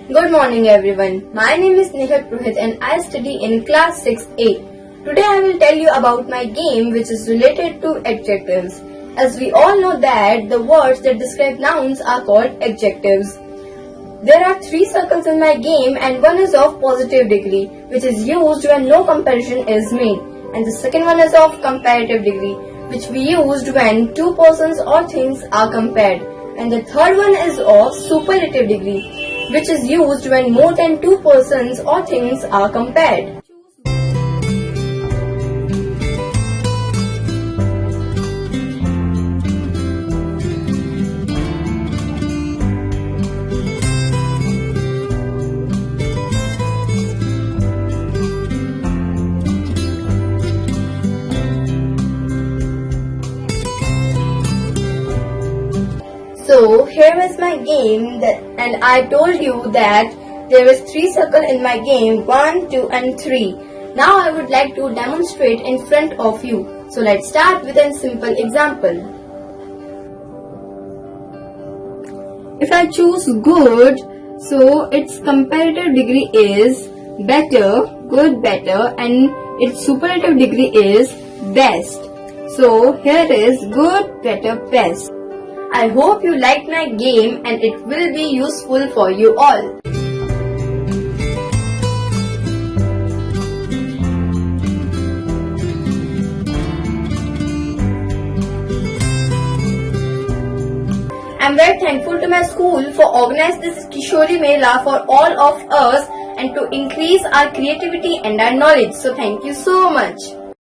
Good morning everyone. My name is Neha Purohit and I study in class 6A. Today I will tell you about my game which is related to adjectives. As we all know that the words that describe nouns are called adjectives. There are 3 circles in my game and one is of positive degree which is used when no comparison is made. And the second one is of comparative degree which we used when 2 persons or things are compared. And the third one is of superlative degree which is used when more than 2 persons or things are compared. So here is my game and I told you that there is 3 circles in my game, 1, 2 and 3. Now I would like to demonstrate in front of you. So let's start with a simple example. If I choose good, so its comparative degree is better, good, better, and its superlative degree is best. So here is good, better, best. I hope you liked my game and it will be useful for you all. I'm very thankful to my school for organizing this Kishori Mela for all of us and to increase our creativity and our knowledge. So thank you so much.